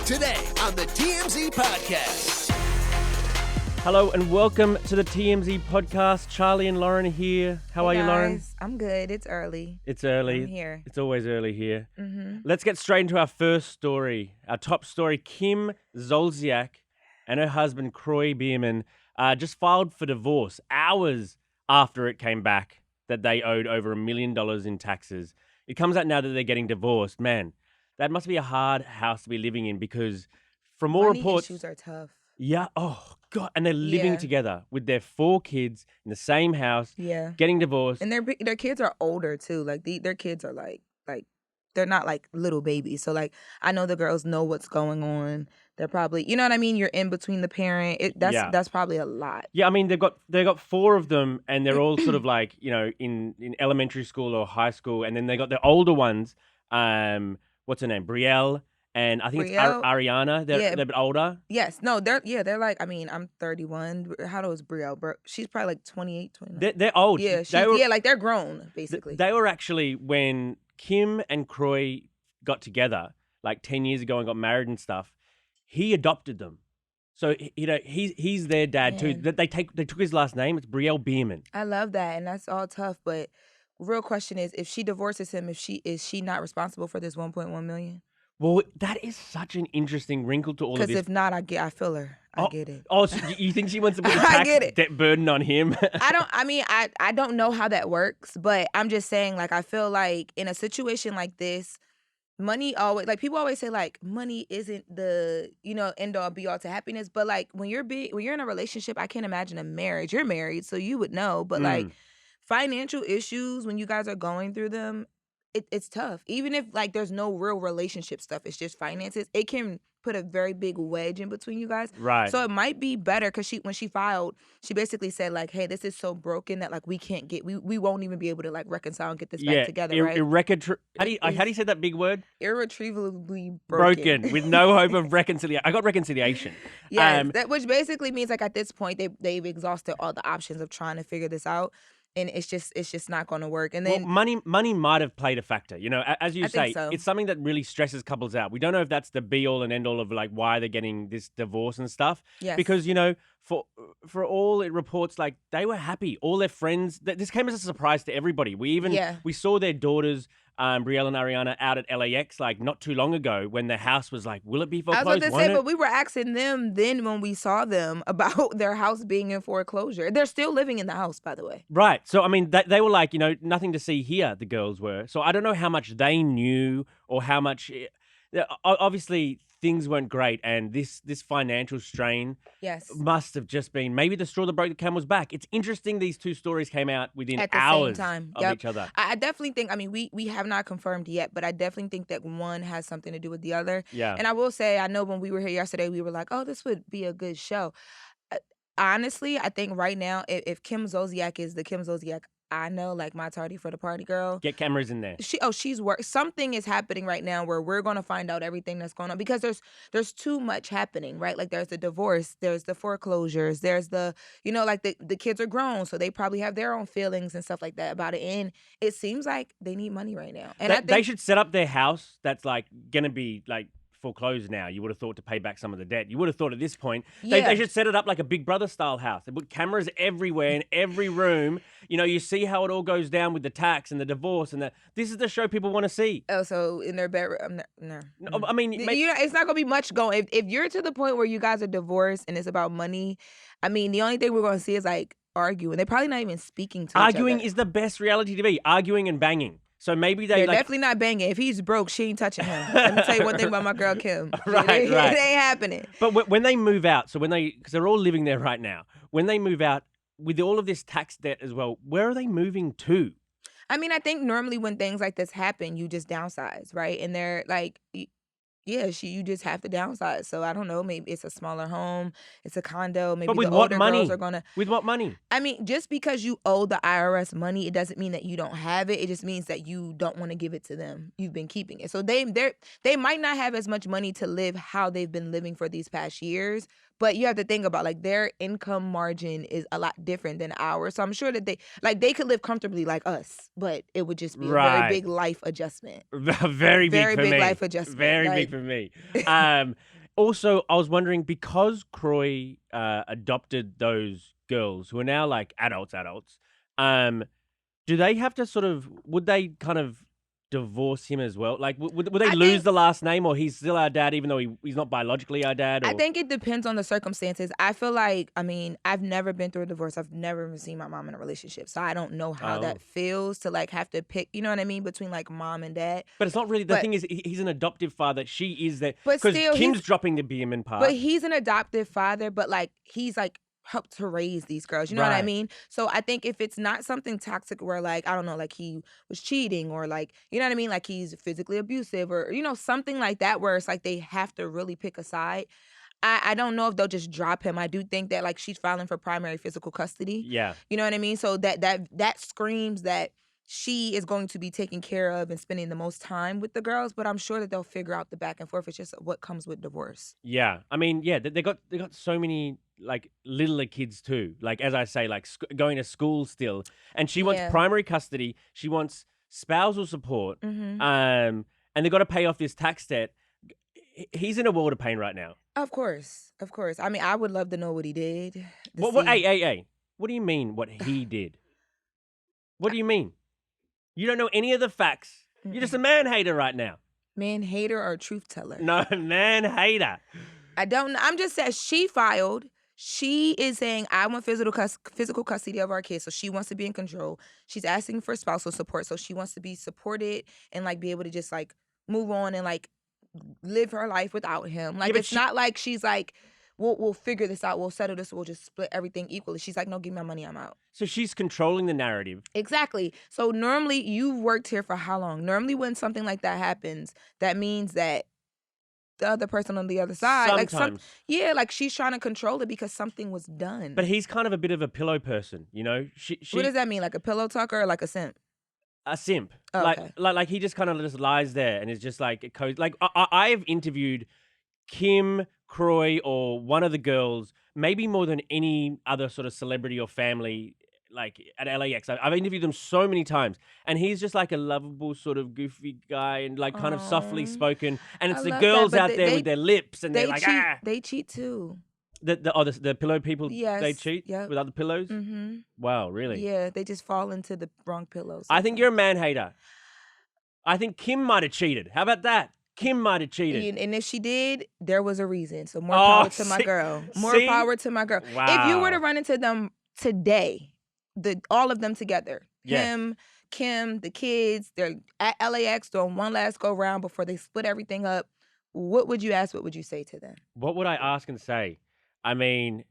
Today on the TMZ Podcast. Hello and welcome to the TMZ Podcast. Charlie and Loren here. How are you, Loren? I'm good. It's early. It's early. I'm here. It's always early here. Mm-hmm. Let's get straight into our first story. Our top story, Kim Zolciak and her husband, Kroy Biermann, just filed for divorce hours after it came back that they owed over $1 million in taxes. It comes out now that they're getting divorced. Man, that must be a hard house to be living in because from all Money reports... issues are tough. Yeah. Oh, God. And they're living Yeah. together with their 4 kids in the same house, Yeah. getting divorced. And their kids are older too. Like their kids are like they're not like little babies. So like I know the girls know what's going on. They're probably, you know what I mean? You're in between the parent. That's probably a lot. Yeah, I mean they've got 4 of them, and they're all sort of like, you know, in elementary school or high school, and then they got the older ones. What's her name? Brielle, and I think it's Ariana. They're a bit older. Yes. No, they're like, I mean, I'm 31. How old is Brielle? She's probably like 28, 29. They're old. Yeah, like they're grown basically. They were actually when Kim and Kroy got together like 10 years ago and got married and stuff. He adopted them. So, you know, he's their dad too. They took his last name. It's Brielle Biermann. I love that, and that's all tough. But real question is, if she divorces him, is she not responsible for this 1.1 million? Well, that is such an interesting wrinkle to all of this. Because if not, I feel her. I get it. Oh, so you think she wants to put the I get tax it. debt burden on him? I don't know how that works, but I'm just saying, like, I feel like in a situation like this, money always, like, people always say, like, money isn't the, you know, end all be all to happiness. But like when you're in a relationship, I can't imagine a marriage. You're married, so you would know. But like financial issues, when you guys are going through them, it's tough. Even if like there's no real relationship stuff, it's just finances. It can put a very big wedge in between you guys. Right. So it might be better because when she filed, she basically said like, "Hey, this is so broken that like we can't get, we won't even be able to like reconcile and get this back together." Right? How do you say that big word? Irretrievably broken. With no hope of reconciliation. I got reconciliation. Yes, which basically means like at this point they've exhausted all the options of trying to figure this out. And it's just not going to work. And then money might have played a factor. You know, as you say, think so. It's something that really stresses couples out. We don't know if that's the be all and end all of like why they're getting this divorce and stuff. Yes. Because, you know, for all it reports, like they were happy. All their friends. This came as a surprise to everybody. We saw their daughters, Brielle and Ariana, out at LAX like not too long ago when the house was like, will it be foreclosed? I was about to say, but we were asking them then when we saw them about their house being in foreclosure. They're still living in the house, by the way. Right. So, I mean, they were like, you know, nothing to see here, the girls were. So I don't know how much they knew or how much... Obviously, things weren't great, and this financial strain must have just been maybe the straw that broke the camel's back. It's interesting these 2 stories came out within at the hours same time. of each other. I definitely think, I mean, we have not confirmed yet, but I definitely think that one has something to do with the other. Yeah. And I will say, I know when we were here yesterday, we were like, oh, this would be a good show. Honestly, I think right now, if Kim Zolciak is the Kim Zolciak I know, like my tardy for the party girl. Get cameras in there. She's something is happening right now where we're gonna find out everything that's going on because there's too much happening, right? Like there's the divorce, there's the foreclosures, there's the, you know, like the kids are grown, so they probably have their own feelings and stuff like that about it. And it seems like they need money right now. And I think they should set up their house that's like gonna be like foreclosed now. You would have thought to pay back some of the debt. You would have thought at this point they should set it up like a Big Brother style house. They put cameras everywhere in every room. You know, you see how it all goes down with the tax and the divorce, and this is the show people want to see. Oh, so in their bedroom? No. I mean, you know, it's not gonna be much going. If you're to the point where you guys are divorced and it's about money, I mean, the only thing we're gonna see is like arguing. They're probably not even speaking to each other. Arguing is the best reality TV. Arguing and banging. So maybe they're definitely not banging. If he's broke, she ain't touching him. Let me tell you one thing about my girl Kim. Right. It ain't happening. But when they move out, so because they're all living there right now, when they move out with all of this tax debt as well, where are they moving to? I mean, I think normally when things like this happen, you just downsize, right? And they're like, you just have to downsize. So I don't know, maybe it's a smaller home, it's a condo, maybe but with the what older money? girls are gonna. With what money? I mean, just because you owe the IRS money, it doesn't mean that you don't have it. It just means that you don't want to give it to them. You've been keeping it. So they might not have as much money to live how they've been living for these past years, but you have to think about like their income margin is a lot different than ours. So I'm sure that they could live comfortably like us, but it would just be a very big life adjustment. Very big life adjustment. Very big for me. Also, I was wondering, because Kroy adopted those girls who are now like adults, do they have to would they kind of divorce him as well? Like, would they I lose think the last name, or he's still our dad, even though he's not biologically our dad? I Or think it depends on the circumstances. I feel like, I mean, I've never been through a divorce. I've never even seen my mom in a relationship. So I don't know how oh, that feels to like have to pick, you know what I mean, between like mom and dad. but it's not really. The But thing is, he's an adoptive father. She is that, but because still Kim's dropping the Biermann but part, he's an adoptive father, but like he's like helped to raise these girls. You know what I right? mean? So I think if it's not something toxic where like, I don't know, like he was cheating or like, you know what I mean? Like he's physically abusive or, you know, something like that where it's like they have to really pick a side. I don't know if they'll just drop him. I do think that like she's filing for primary physical custody. Yeah. You know what I mean? So that screams that she is going to be taken care of and spending the most time with the girls, but I'm sure that they'll figure out the back and forth. It's just what comes with divorce. Yeah, I mean, yeah, they got so many like littler kids too. Like, as I say, like going to school still, and she wants Yeah. primary custody. She wants spousal support, Mm-hmm. and they got to pay off this tax debt. He's in a world of pain right now. Of course. I mean, I would love to know what he did. What? Hey! What do you mean? What he did? What do you mean? You don't know any of the facts. You're just a man hater right now. Man hater or truth teller? No, man hater. I don't know. I'm just saying she filed. She is saying, I want physical custody of our kids. So she wants to be in control. She's asking for spousal support. So she wants to be supported and like be able to just like move on and like live her life without him. Like, it's not like she's like, we'll figure this out. We'll settle this. We'll just split everything equally. She's like, no, give me my money. I'm out. So she's controlling the narrative. Exactly. So normally, you've worked here for how long? Normally when something like that happens, that means that the other person on the other side, Sometimes. like she's trying to control it because something was done. But he's kind of a bit of a pillow person, you know? What does that mean? Like a pillow talker or like a simp? A simp. Oh, okay. Like he just kind of just lies there and is just like, I've interviewed Kim, Kroy, or one of the girls, maybe more than any other sort of celebrity or family, like at LAX. I've interviewed them so many times, and he's just like a lovable sort of goofy guy and like kind of softly spoken. And it's I the love girls that, but out there with their lips and they're like, cheat. ah. They cheat too. The pillow people, Yes. they cheat Yep. with other pillows? Mm-hmm. Wow, really? Yeah, they just fall into the wrong pillows. I think you're a man hater. I think Kim might have cheated. How about that? Kim might have cheated. And if she did, there was a reason. So more power to my girl. More power to my girl. Wow. If you were to run into them today, all of them together, Yes. him, Kim, the kids, they're at LAX doing one last go round before they split everything up, what would you ask? What would you say to them? What would I ask and say? I mean,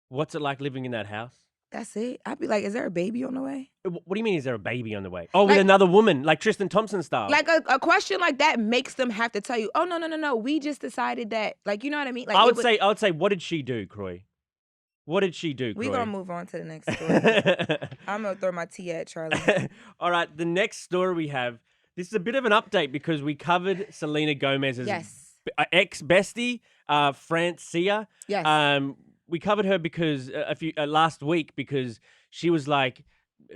what's it like living in that house? That's it. I'd be like, is there a baby on the way? What do you mean, is there a baby on the way? Oh, with another woman, like Tristan Thompson style. Like a question like that makes them have to tell you, oh, no. We just decided that, like, you know what I mean? Like, I would say, what did she do, Kroy? What did she do, Kroy? We're going to move on to the next story. I'm going to throw my tea at Charlie. All right, the next story we have, this is a bit of an update because we covered Selena Gomez's ex-bestie, Francia. Yes. We covered her because last week because she was like,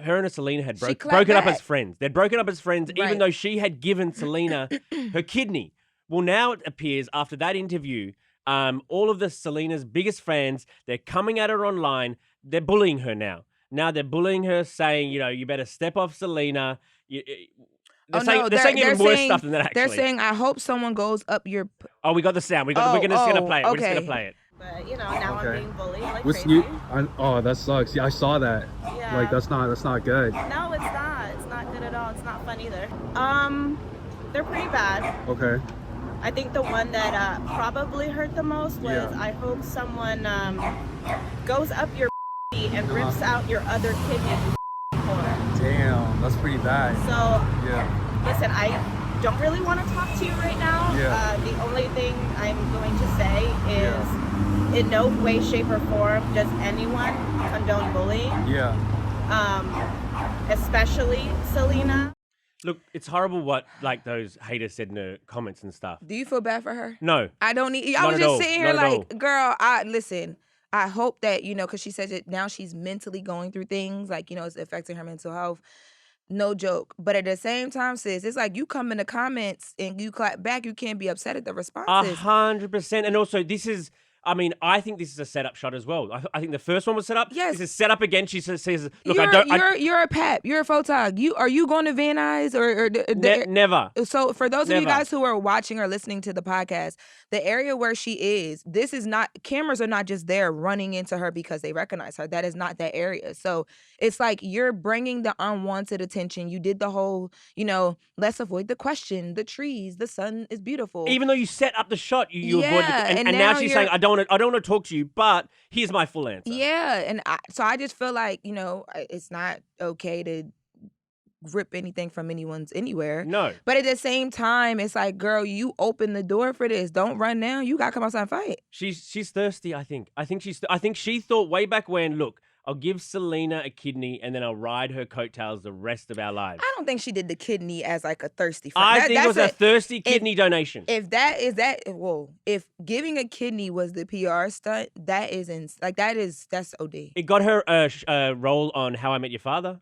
her and Selena had broken up as friends. They'd broken up as friends, even though she had given Selena her kidney. Well, now it appears after that interview, all of Selena's biggest fans, they're coming at her online. They're bullying her now. Now they're bullying her, saying, you know, you better step off Selena. They're saying even worse stuff than that, actually. They're saying, I hope someone goes up your... Oh, we got the sound. We're just going to play it. Okay. We're just going to play it. But, you know, now I'm being bullied like What's crazy. Oh, that sucks. Yeah, I saw that. Yeah. Like, that's not good. No, it's not. It's not good at all. It's not fun either. They're pretty bad. Okay. I think the one that probably hurt the most was, Yeah. I hope someone goes up your and rips out your other kidney. Damn, that's pretty bad. So, Yeah. listen, I don't really want to talk to you right now. Yeah. The only thing I'm going to say is, in no way, shape, or form does anyone condone bullying. Yeah. Especially Selena. Look, it's horrible what like those haters said in the comments and stuff. Do you feel bad for her? No. I don't need... I Not was at just all. sitting here Not at like, girl, listen, I hope that, you know, because she says that now she's mentally going through things, like, you know, it's affecting her mental health. No joke. But at the same time, sis, it's like you come in the comments and you clap back. You can't be upset at the responses. 100%. And also, this is, I mean, I think this is a setup shot as well. I think the first one was set up. Yes. This is set up again. She says, look, You're a pep. You're a photog. Are you going to Van Nuys or never. So for those of you Never. guys who are watching or listening to the podcast, the area where she is, this is not, cameras are not just there running into her because they recognize her. That is not that area. So it's like you're bringing the unwanted attention. You did the whole, let's avoid the question, the trees, the sun is beautiful. Even though you set up the shot, you avoid the, and now now she's saying, I don't want to talk to you, but here's my full answer. Yeah, and so I just feel like, it's not okay to rip anything from anywhere. No. But at the same time, it's like, girl, you open the door for this. Don't run now. You gotta come outside and fight. She's thirsty, I think. I think she thought way back when, look, I'll give Selena a kidney and then I'll ride her coattails the rest of our lives. I don't think she did the kidney as like a thirsty friend. I think it was a thirsty kidney donation. If giving a kidney was the PR stunt, that's OD. It got her a role on How I Met Your Father.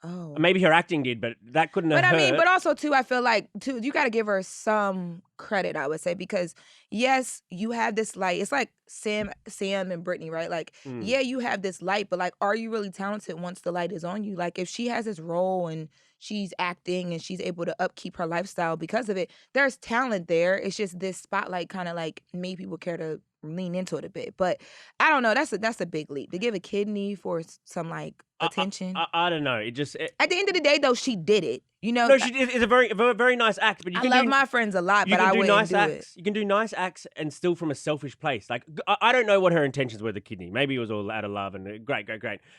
Oh. Maybe her acting did, but that couldn't have hurt. But also too, I feel like you got to give her some credit, I would say, because yes, you have this light. It's like Sam and Brittany, right? Like, yeah, you have this light, but like, are you really talented once the light is on you? Like, if she has this role and she's acting and she's able to upkeep her lifestyle because of it, there's talent there. It's just this spotlight kind of like made people care to lean into it a bit. But I don't know. That's a big leap to give a kidney for some like attention. I don't know. At the end of the day, though, she did it. No, she did. It's a very, very nice act. But I love my friends a lot, but I wouldn't do it. You can do nice acts and still from a selfish place. Like, I don't know what her intentions were with the kidney. Maybe it was all out of love and great.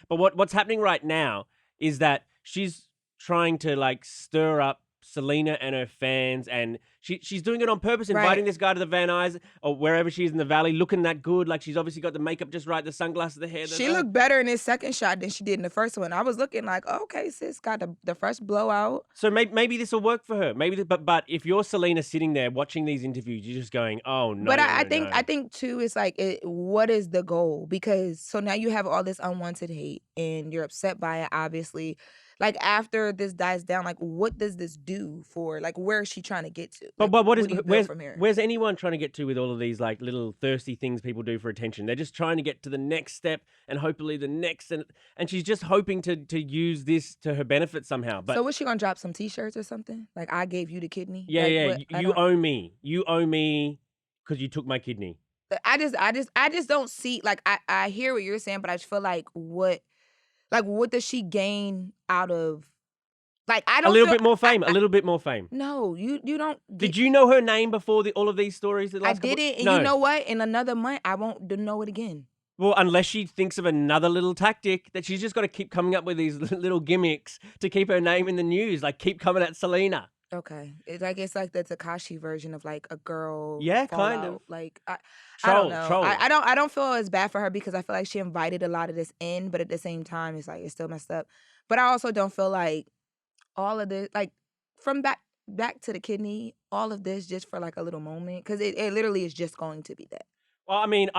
But what's happening right now is that she's trying to like stir up Selena and her fans, and she's doing it on purpose, inviting this guy to the Van Nuys or wherever she is in the valley, looking that good. Like, she's obviously got the makeup just right, the sunglasses, the hair. She looked better in this second shot than she did in the first one. I was looking like, okay, sis got the fresh blowout. So maybe this will work for her. But if you're Selena sitting there watching these interviews, you're just going, oh no. But I think too, it's like, what is the goal? Because so now you have all this unwanted hate and you're upset by it, obviously. Like, after this dies down, like, what does this do for, like, where is she trying to get to? Like, but where's anyone trying to get to with all of these, like, little thirsty things people do for attention? They're just trying to get to the next step and hopefully the next, and she's just hoping to use this to her benefit somehow. But so was she going to drop some T-shirts or something? Like, I gave you the kidney? Yeah, like, yeah, you owe me. You owe me because you took my kidney. I just don't see, like, I hear what you're saying, but I just feel like what does she gain out of, like, I don't a little bit more fame. A little bit more fame. No, you don't. Did you know her name before all of these stories? I didn't, and you know what? In another month, I won't know it again. Well, unless she thinks of another little tactic that she's just got to keep coming up with these little gimmicks to keep her name in the news, like keep coming at Selena. Okay, it's like the Tekashi version of like a girl. Yeah, fallout. kind of. Like I don't know. Troll. I don't feel as bad for her because I feel like she invited a lot of this in, but at the same time, it's like it's still messed up. But I also don't feel like all of this, like from back to the kidney, all of this just for like a little moment, because it literally is just going to be that. Well, I mean,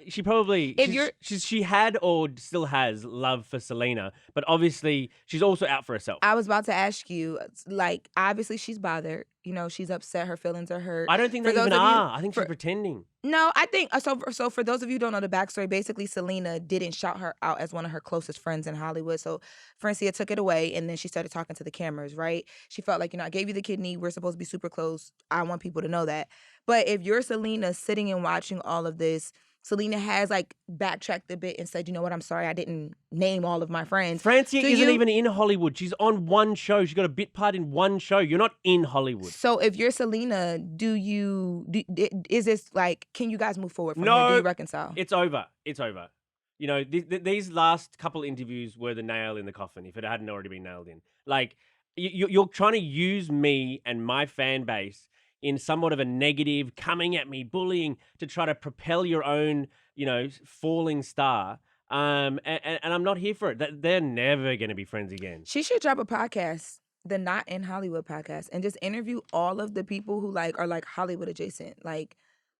she probably she had or still has love for Selena, but obviously she's also out for herself. I was about to ask you, like, obviously she's bothered. You know, she's upset. Her feelings are hurt. I don't think they even are. I think she's pretending. No, I think so. For those of you who don't know the backstory, basically Selena didn't shout her out as one of her closest friends in Hollywood. So Francia took it away, and then she started talking to the cameras. Right? She felt like, I gave you the kidney. We're supposed to be super close. I want people to know that. But if you're Selena sitting and watching all of this, Selena has like backtracked a bit and said, you know what, I'm sorry, I didn't name all of my friends. Francia isn't even in Hollywood. She's on one show. She's got a bit part in one show. You're not in Hollywood. So if you're Selena, is this like, can you guys move forward from no, here? Do you reconcile? It's over. It's over. You know, these last couple interviews were the nail in the coffin, if it hadn't already been nailed in. Like, you're trying to use me and my fan base in somewhat of a negative, coming at me, bullying, to try to propel your own, falling star. And I'm not here for it. They're never going to be friends again. She should drop a podcast, the Not in Hollywood podcast, and just interview all of the people who are like Hollywood adjacent. Like,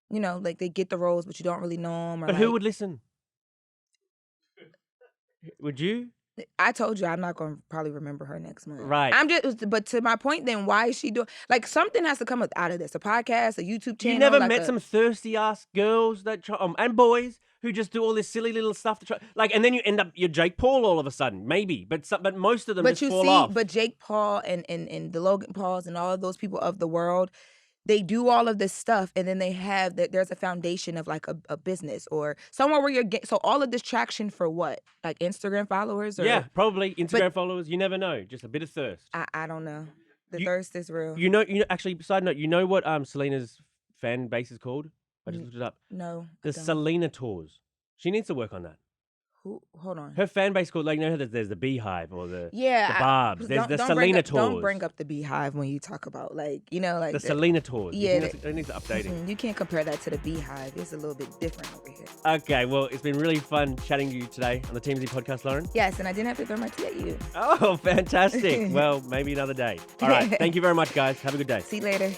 like they get the roles, but you don't really know them. But who would listen? Would you? I told you I'm not going to probably remember her next month. Right. But to my point, then why is she doing, like, something has to come out of this, a podcast, a YouTube channel. You never like met some thirsty ass girls that try, and boys who just do all this silly little stuff to try, like, and then you end up you're Jake Paul all of a sudden, maybe, but most of them just fall off. But Jake Paul and the Logan Pauls and all of those people of the world, they do all of this stuff, and then they have that. There's a foundation of like a business or somewhere where you're getting. So all of this traction for what? Like Instagram followers? Or, yeah, probably Instagram followers. You never know. Just a bit of thirst. I don't know. The thirst is real. You know. Actually, side note. You know what Selena's fan base is called? I just looked it up. No. The Selena Tours. She needs to work on that. Who? Hold on. Her fan base called, like, you know, there's the Beehive or the Yeah, Barbs. There's the Selena Tours. Don't bring up the Beehive when you talk about, like, you know, like the Selena Tours. Yeah, it needs updating. You can't compare that to the Beehive. It's a little bit different over here. Okay, well, it's been really fun chatting to you today on the TMZ podcast, Loren. Yes, and I didn't have to throw my tea at you. Oh, fantastic. Well, maybe another day. All right, thank you very much, guys. Have a good day. See you later.